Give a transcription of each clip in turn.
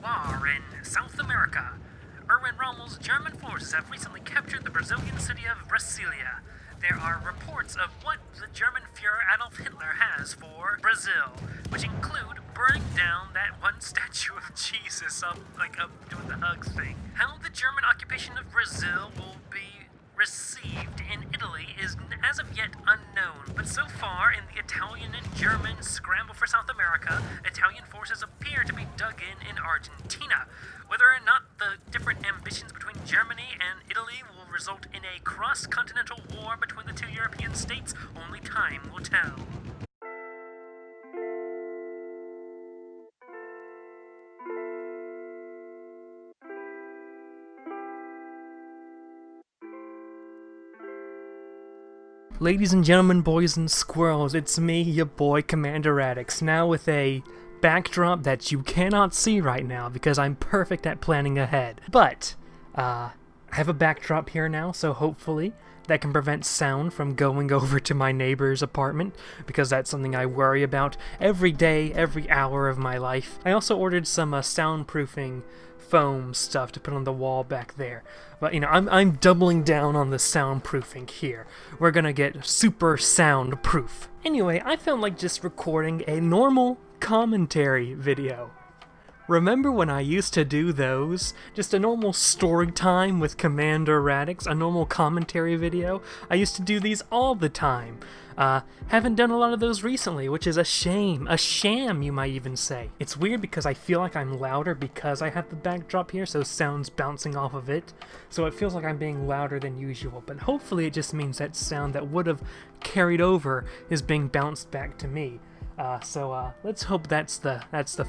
are in South America. Erwin Rommel's German forces have recently captured the Brazilian city of Brasilia. There are reports of what the German Führer Adolf Hitler has for Brazil, which include burning down that one statue of Jesus up doing the hugs thing. How the German occupation of Brazil will be received in Italy is as of yet unknown, but so far in the Italian and German scramble for South America, Italian forces appear to be dug in Argentina. Whether or not the different ambitions between Germany and Italy will result in a cross-continental war between the two European states, only time will tell. Ladies and gentlemen, boys and squirrels, it's me, your boy, Commander Radix, now with a backdrop that you cannot see right now because I'm perfect at planning ahead. But, I have a backdrop here now, so hopefully that can prevent sound from going over to my neighbor's apartment, because that's something I worry about every day, every hour of my life. I also ordered some soundproofing foam stuff to put on the wall back there. But, you know, I'm doubling down on the soundproofing here. We're gonna get super soundproof. Anyway, I felt like just recording a normal commentary video. Remember when I used to do those? Just a normal story time with Commander Radix, a normal commentary video? I used to do these all the time. Haven't done a lot of those recently, which is a shame. A sham, you might even say. It's weird because I feel like I'm louder because I have the backdrop here, so sound's bouncing off of it. So it feels like I'm being louder than usual, but hopefully it just means that sound that would have carried over is being bounced back to me. So let's hope that's the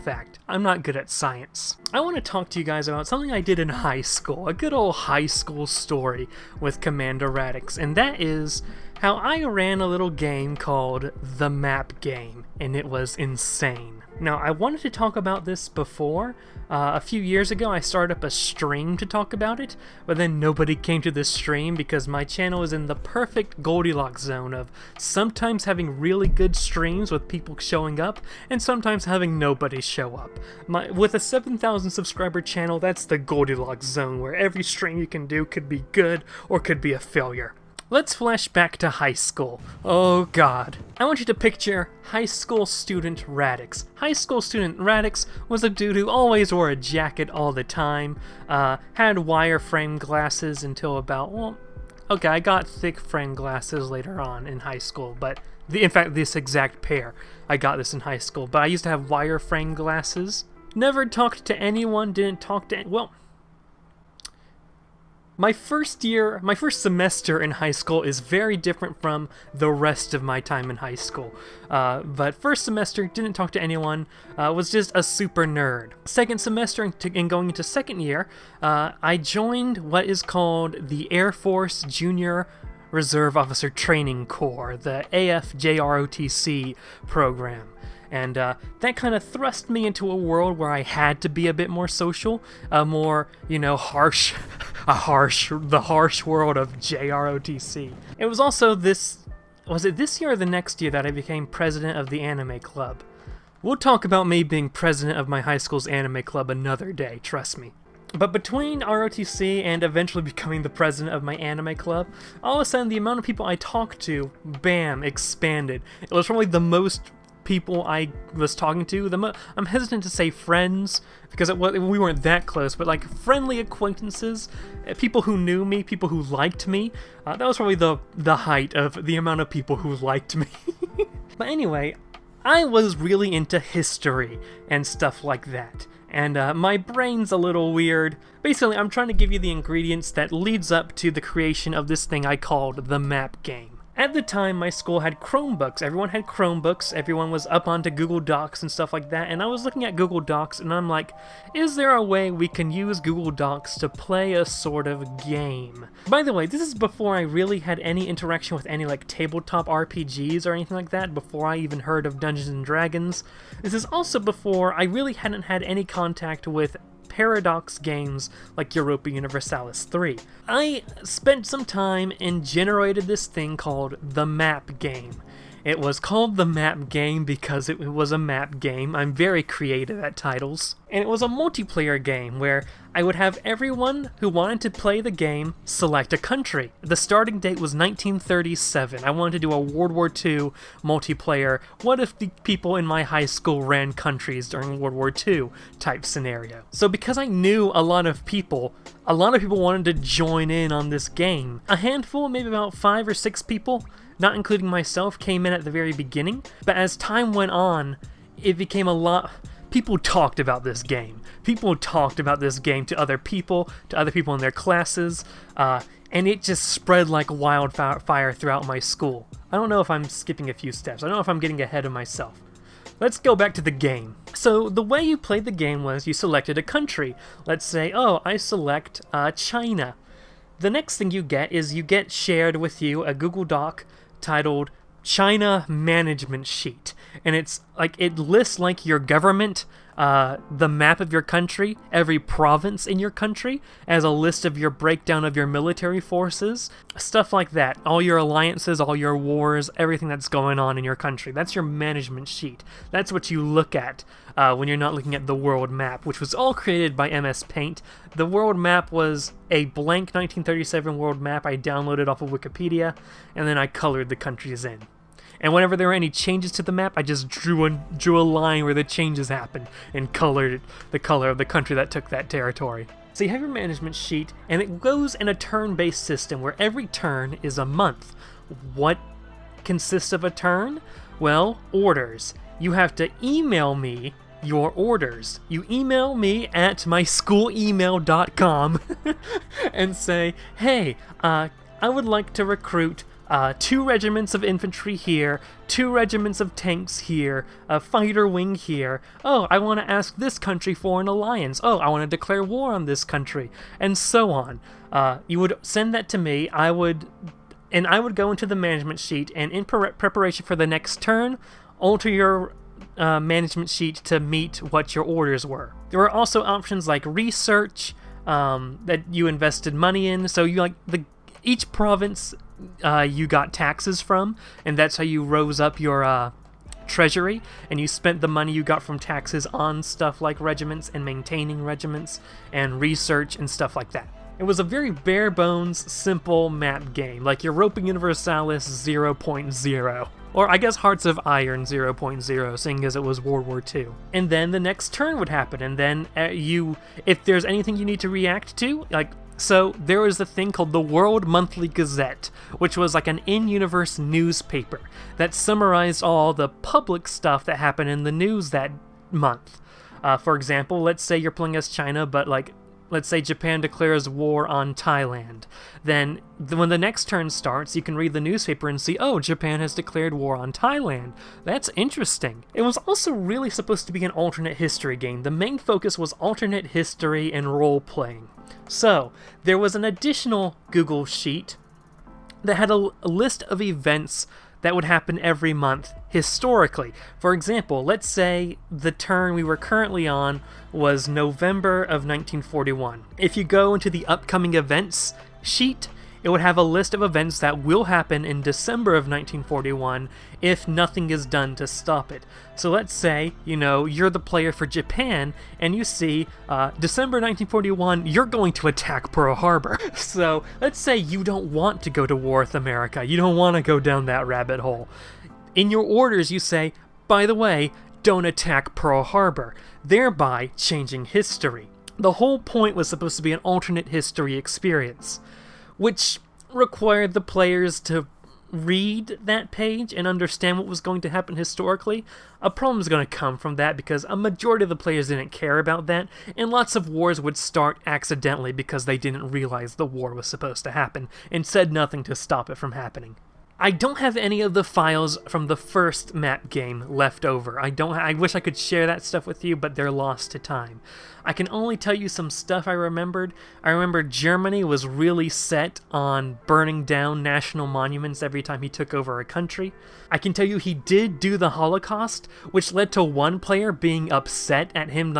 fact. I'm not good at science. I want to talk to you guys about something I did in high school, a good old high school story with Commander Radix, and that is how I ran a little game called The Map Game, and it was insane. Now, I wanted to talk about this before. A few years ago, I started up a stream to talk about it, but then nobody came to this stream because my channel is in the perfect Goldilocks zone of sometimes having really good streams with people showing up, and sometimes having nobody show up. With a 7,000 subscriber channel, that's the Goldilocks zone, where every stream you can do could be good or could be a failure. Let's flash back to high school. Oh god. I want you to picture high school student Radix. High school student Radix was a dude who always wore a jacket all the time, had wireframe glasses until about, well, okay, I got thick frame glasses later on in high school, but in fact, this exact pair, I got this in high school, but I used to have wireframe glasses. Never talked to anyone, didn't talk to, well, my first semester in high school is very different from the rest of my time in high school. But first semester, didn't talk to anyone, was just a super nerd. Second semester, and going into second year, I joined what is called the Air Force Junior Reserve Officer Training Corps, the AFJROTC program. And that kind of thrust me into a world where I had to be a bit more social, a more, you know, the harsh world of JROTC. It was also was it this year or the next year that I became president of the anime club? We'll talk about me being president of my high school's anime club another day, trust me. But between ROTC and eventually becoming the president of my anime club, all of a sudden the amount of people I talked to, bam, expanded. It was probably the most people I was talking to. I'm hesitant to say friends, because we weren't that close, but like friendly acquaintances, people who knew me, people who liked me. That was probably the height of the amount of people who liked me. But anyway, I was really into history and stuff like that. And my brain's a little weird. Basically, I'm trying to give you the ingredients that leads up to the creation of this thing I called the map game. At the time, my school had Chromebooks. Everyone had Chromebooks. Everyone was up onto Google Docs and stuff like that. And I was looking at Google Docs and I'm like, is there a way we can use Google Docs to play a sort of game? By the way, this is before I really had any interaction with any like tabletop RPGs or anything like that, before I even heard of Dungeons and Dragons. This is also before I really hadn't had any contact with Paradox games like Europa Universalis 3. I spent some time and generated this thing called the map game. It was called the map game because it was a map game. I'm very creative at titles. And it was a multiplayer game where I would have everyone who wanted to play the game select a country. The starting date was 1937. I wanted to do a World War II multiplayer. What if the people in my high school ran countries during World War II type scenario? So because I knew a lot of people wanted to join in on this game. A handful, maybe about 5 or 6 people, not including myself, came in at the very beginning. But as time went on, it became a lot... People talked about this game. People talked about this game to other people in their classes, and it just spread like wildfire throughout my school. I don't know if I'm skipping a few steps. I don't know if I'm getting ahead of myself. Let's go back to the game. So the way you played the game was you selected a country. Let's say, oh, I select China. The next thing you get is you get shared with you a Google Doc titled China Management Sheet. And it's like, it lists like your government, the map of your country, every province in your country, as a list of your breakdown of your military forces, stuff like that. All your alliances, all your wars, everything that's going on in your country. That's your management sheet. That's what you look at when you're not looking at the world map, which was all created by MS Paint. The world map was a blank 1937 world map I downloaded off of Wikipedia, and then I colored the countries in. And whenever there were any changes to the map, I just drew a line where the changes happened and colored the color of the country that took that territory. So you have your management sheet, and it goes in a turn-based system where every turn is a month. What consists of a turn? Well, orders. You have to email me your orders. You email me at myschoolemail.com and say, hey, I would like to recruit 2 regiments of infantry here, 2 regiments of tanks here, a fighter wing here. Oh, I want to ask this country for an alliance. Oh, I want to declare war on this country, and so on. You would send that to me. I would go into the management sheet, and in preparation for the next turn, alter your management sheet to meet what your orders were. There were also options like research that you invested money in. So you each province you got taxes from, and that's how you rose up your treasury, and you spent the money you got from taxes on stuff like regiments and maintaining regiments and research and stuff like that. It was a very bare bones, simple map game, like Europa Universalis 0.0. Or I guess Hearts of Iron 0.0, seeing as it was World War II. And then the next turn would happen, and then if there's anything you need to react to, so there was a thing called the World Monthly Gazette, which was like an in-universe newspaper that summarized all the public stuff that happened in the news that month. For example, let's say you're playing as China, but let's say Japan declares war on Thailand. Then when the next turn starts, you can read the newspaper and see, oh, Japan has declared war on Thailand. That's interesting. It was also really supposed to be an alternate history game. The main focus was alternate history and role-playing. So, there was an additional Google Sheet that had a list of events that would happen every month historically. For example, let's say the turn we were currently on was November of 1941. If you go into the upcoming events sheet, it would have a list of events that will happen in December of 1941 if nothing is done to stop it. So let's say, you're the player for Japan, and you see December 1941, you're going to attack Pearl Harbor. So let's say you don't want to go to war with America. You don't want to go down that rabbit hole. In your orders, you say, by the way, don't attack Pearl Harbor, thereby changing history. The whole point was supposed to be an alternate history experience, which required the players to read that page and understand what was going to happen historically. A problem is going to come from that because a majority of the players didn't care about that, and lots of wars would start accidentally because they didn't realize the war was supposed to happen and said nothing to stop it from happening. I don't have any of the files from the first map game left over. I wish I could share that stuff with you, but they're lost to time. I can only tell you some stuff I remembered. I remember Germany was really set on burning down national monuments every time he took over a country. I can tell you he did do the Holocaust, which led to one player being upset at him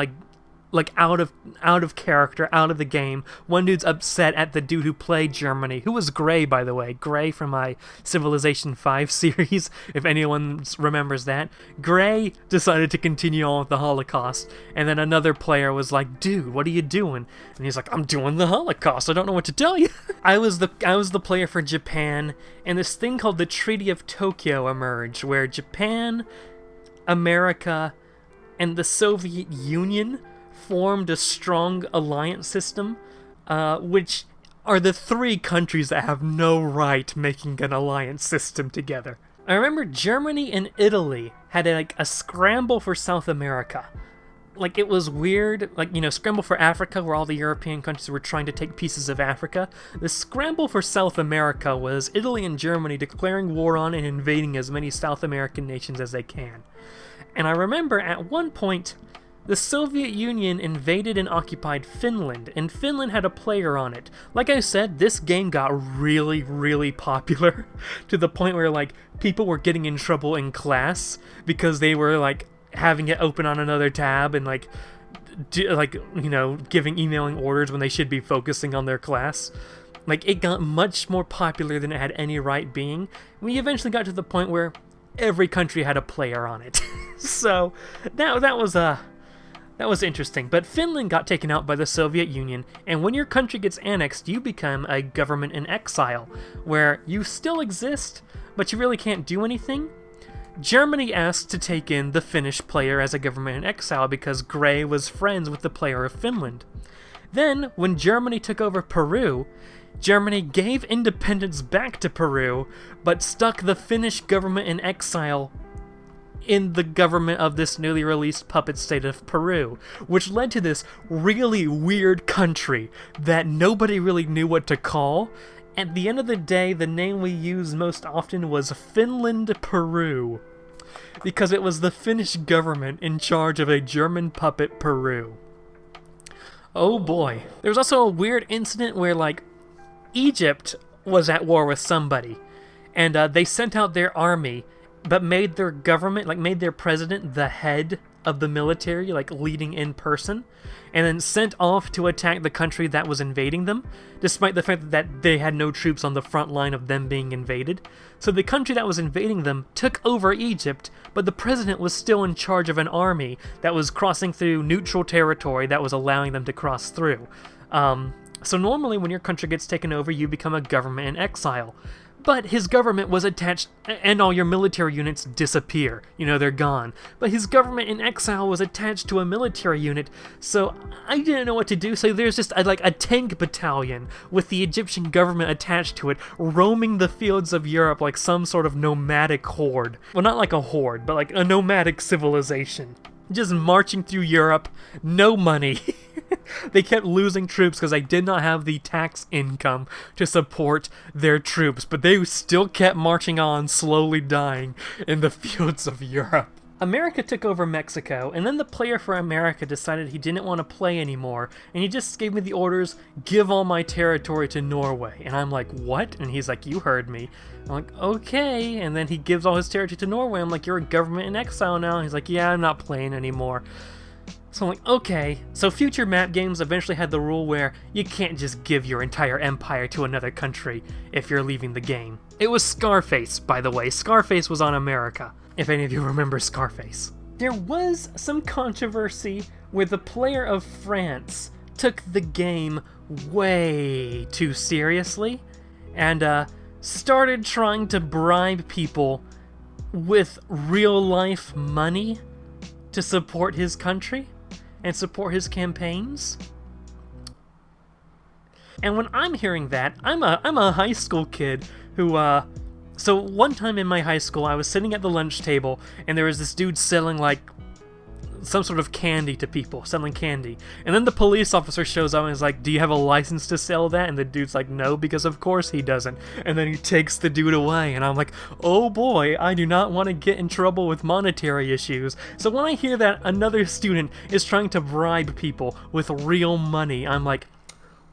like out of character, out of the game. One dude's upset at the dude who played Germany, who was Gray, by the way. Gray from my Civilization 5 series, if anyone remembers that. Gray decided to continue on with the Holocaust, and then another player was like, dude, what are you doing? And he's like, I'm doing the Holocaust, I don't know what to tell you. I was the player for Japan, and this thing called the Treaty of Tokyo emerged, where Japan, America, and the Soviet Union formed a strong alliance system, which are the three countries that have no right making an alliance system together. I remember Germany and Italy had a scramble for South America. Like, it was weird, like, you know, scramble for Africa, where all the European countries were trying to take pieces of Africa. The scramble for South America was Italy and Germany declaring war on and invading as many South American nations as they can. And I remember at one point, the Soviet Union invaded and occupied Finland, and Finland had a player on it. Like I said, this game got really, really popular, to the point where, like, people were getting in trouble in class because they were, like, having it open on another tab and, like, emailing orders when they should be focusing on their class. Like, it got much more popular than it had any right being. We eventually got to the point where every country had a player on it. So, that was interesting. But Finland got taken out by the Soviet Union, and when your country gets annexed, you become a government in exile, where you still exist, but you really can't do anything. Germany asked to take in the Finnish player as a government in exile because Gray was friends with the player of Finland. Then, when Germany took over Peru, Germany gave independence back to Peru, but stuck the Finnish government in exile in the government of this newly released puppet state of Peru, which led to this really weird country that nobody really knew what to call. At the end of the day, the name we used most often was Finland Peru, because it was the Finnish government in charge of a German puppet Peru. Oh boy. There was also a weird incident where, like, Egypt was at war with somebody, and they sent out their army, but made their government, like, made their president the head of the military, like, leading in person, and then sent off to attack the country that was invading them, despite the fact that they had no troops on the front line of them being invaded. So the country that was invading them took over Egypt, but the president was still in charge of an army that was crossing through neutral territory that was allowing them to cross through. So normally when your country gets taken over, you become a government in exile. But his government was attached, and all your military units disappear. You know, they're gone. But his government in exile was attached to a military unit, so I didn't know what to do, so there's just a tank battalion with the Egyptian government attached to it, roaming the fields of Europe like some sort of nomadic horde. Well, not like a horde, but like a nomadic civilization. Just marching through Europe, no money. They kept losing troops because they did not have the tax income to support their troops, but they still kept marching on, slowly dying in the fields of Europe. America took over Mexico, and then the player for America decided he didn't want to play anymore, and he just gave me the orders, give all my territory to Norway. And I'm like, what? And he's like, you heard me. I'm like, okay. And then he gives all his territory to Norway. I'm like, you're a government in exile now. And he's like, yeah, I'm not playing anymore. So I'm like, okay. So future map games eventually had the rule where you can't just give your entire empire to another country if you're leaving the game. It was Scarface, by the way. Scarface was on America, if any of you remember Scarface. There was some controversy where the player of France took the game way too seriously and started trying to bribe people with real-life money to support his country and support his campaigns. And when I'm hearing that, I'm a high school kid who, so one time in my high school, I was sitting at the lunch table, and there was this dude selling, like, some sort of candy to people, selling candy. And then the police officer shows up and is like, do you have a license to sell that? And the dude's like, no, because of course he doesn't. And then he takes the dude away, and I'm like, oh boy, I do not want to get in trouble with monetary issues. So when I hear that another student is trying to bribe people with real money, I'm like,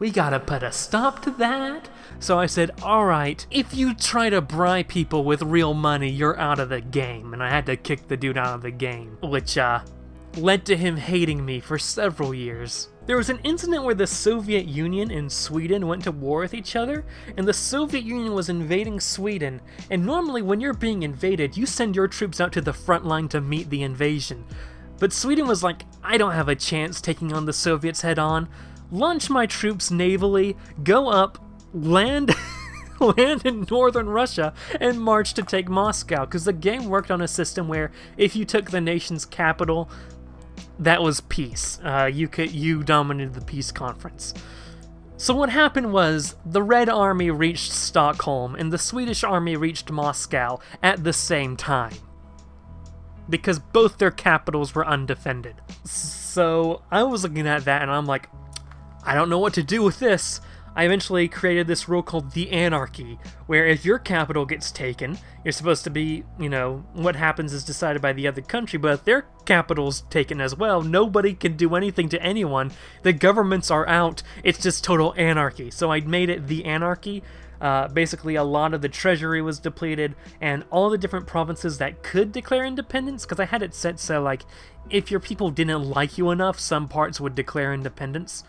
we gotta put a stop to that. So I said, alright, if you try to bribe people with real money, you're out of the game. And I had to kick the dude out of the game, which, led to him hating me for several years. There was an incident where the Soviet Union and Sweden went to war with each other, and the Soviet Union was invading Sweden, and normally when you're being invaded, you send your troops out to the front line to meet the invasion. But Sweden was like, I don't have a chance taking on the Soviets head on. Launch my troops navally, go up, land in northern Russia, and march to take Moscow, because the game worked on a system where if you took the nation's capital, that was peace. You dominated the peace conference. So what happened was, the Red Army reached Stockholm, and the Swedish Army reached Moscow at the same time, because both their capitals were undefended. So I was looking at that, and I'm like, I don't know what to do with this. I eventually created this rule called the anarchy, where if your capital gets taken, you're supposed to be, what happens is decided by the other country, but if their capital's taken as well, nobody can do anything to anyone. The governments are out. It's just total anarchy. So I made it the anarchy. Basically, a lot of the treasury was depleted, and all the different provinces that could declare independence, because I had it set so, like, if your people didn't like you enough, some parts would declare independence.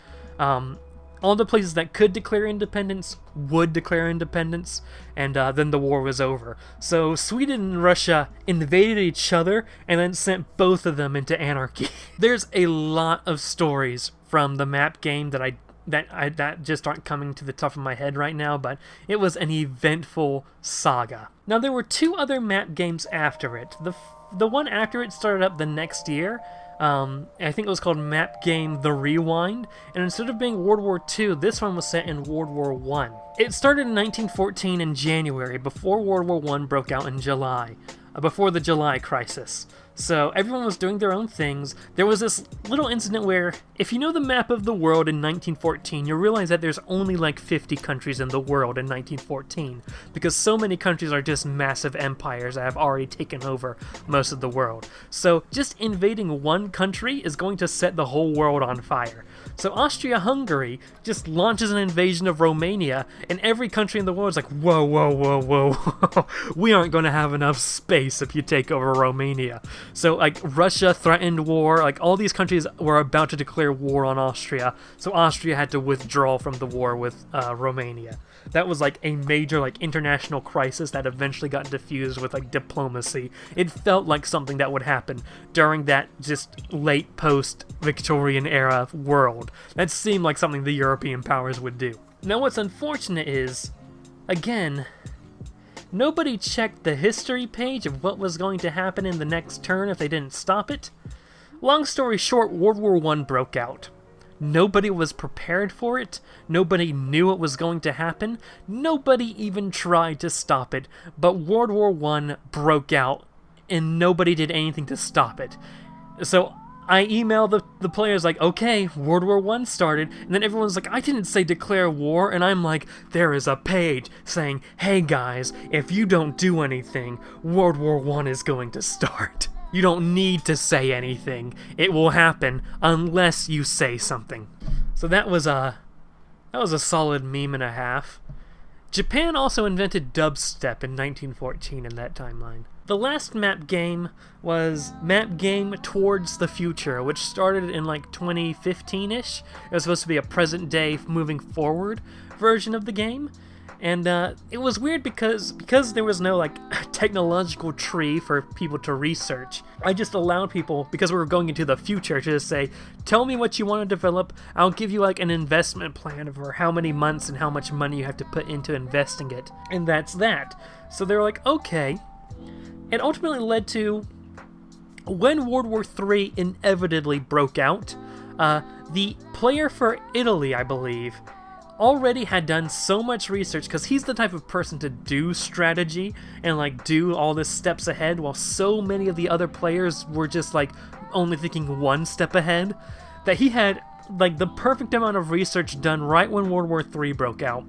All the places that could declare independence would declare independence, and then the war was over. So Sweden and Russia invaded each other and then sent both of them into anarchy. There's a lot of stories from the map game that just aren't coming to the top of my head right now, but it was an eventful saga. Now, there were two other map games after it. The one after it started up the next year. I think it was called Map Game The Rewind, and instead of being World War II, this one was set in World War I. It started in 1914 in January, before World War I broke out in July, before the July Crisis. So everyone was doing their own things. There was this little incident where, if you know the map of the world in 1914, you'll realize that there's only like 50 countries in the world in 1914, because so many countries are just massive empires that have already taken over most of the world. So just invading one country is going to set the whole world on fire. So Austria-Hungary just launches an invasion of Romania, and every country in the world is like, whoa, whoa, whoa, whoa, we aren't going to have enough space if you take over Romania. So, like, Russia threatened war, like, all these countries were about to declare war on Austria, so Austria had to withdraw from the war with Romania. That was, like, a major, like, international crisis that eventually got diffused with, like, diplomacy. It felt like something that would happen during that just late post-Victorian era world. That seemed like something the European powers would do. Now, what's unfortunate is, again, nobody checked the history page of what was going to happen in the next turn if they didn't stop it. Long story short, World War I broke out. Nobody was prepared for it. Nobody knew it was going to happen. Nobody even tried to stop it. But World War I broke out, and nobody did anything to stop it. So I emailed the players like, okay, World War I started, and then everyone's like, I didn't say declare war, and I'm like, there is a page saying, hey guys, if you don't do anything, World War I is going to start. You don't need to say anything. It will happen unless you say something. So that was a solid meme and a half. Japan also invented dubstep in 1914 in that timeline. The last map game was Map Game Towards the Future, which started in like 2015-ish. It was supposed to be a present-day, moving forward version of the game. And it was weird because there was no like technological tree for people to research. I just allowed people, because we were going into the future, to just say, tell me what you want to develop, I'll give you like an investment plan for how many months and how much money you have to put into investing it. And that's that. So they were like, okay. It ultimately led to, when World War III inevitably broke out, the player for Italy, I believe, already had done so much research, because he's the type of person to do strategy and like do all this steps ahead, while so many of the other players were just like only thinking one step ahead, that he had like the perfect amount of research done right when World War III broke out.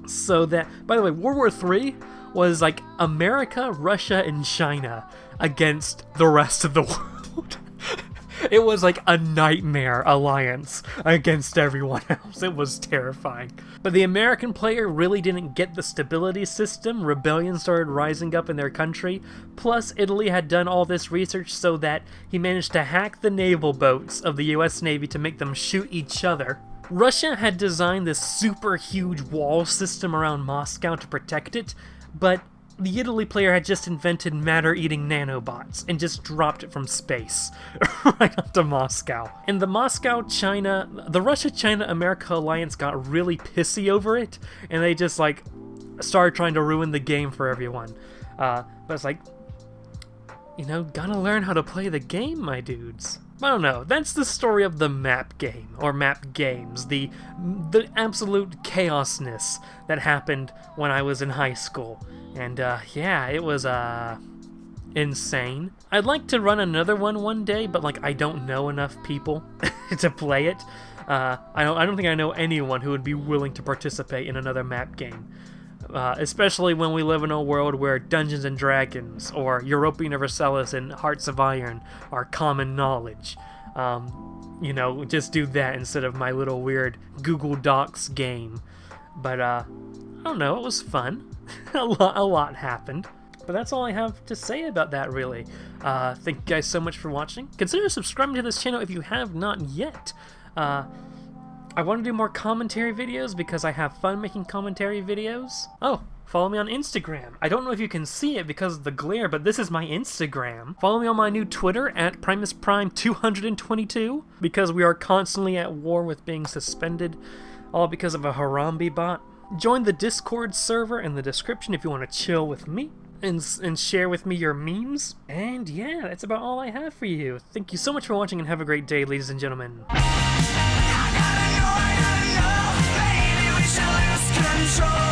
So that, by the way, World War III was like America, Russia, and China against the rest of the world. It was like a nightmare alliance against everyone else. It was terrifying. But the American player really didn't get the stability system. Rebellions started rising up in their country. Plus, Italy had done all this research so that he managed to hack the naval boats of the US Navy to make them shoot each other. Russia had designed this super huge wall system around Moscow to protect it, but the Italy player had just invented matter-eating nanobots and just dropped it from space right up to Moscow. And the Russia-China-America alliance got really pissy over it, and they just like started trying to ruin the game for everyone. But it's like, you know, gotta learn how to play the game, my dudes. I don't know, that's the story of the map game, or map games, the absolute chaosness that happened when I was in high school. And yeah, it was insane. I'd like to run another one day, but like I don't know enough people to play it. I don't think I know anyone who would be willing to participate in another map game. Especially when we live in a world where Dungeons and Dragons or Europa Universalis and Hearts of Iron are common knowledge. You know, just do that instead of my little weird Google Docs game. But I don't know, it was fun. a lot happened. But that's all I have to say about that, really. Thank you guys so much for watching. Consider subscribing to this channel if you have not yet. I want to do more commentary videos because I have fun making commentary videos. Oh, follow me on Instagram. I don't know if you can see it because of the glare, but this is my Instagram. Follow me on my new Twitter at PrimusPrime222 because we are constantly at war with being suspended, all because of a Harambe bot. Join the Discord server in the description if you want to chill with me and share with me your memes. And yeah, that's about all I have for you. Thank you so much for watching and have a great day, ladies and gentlemen. Control.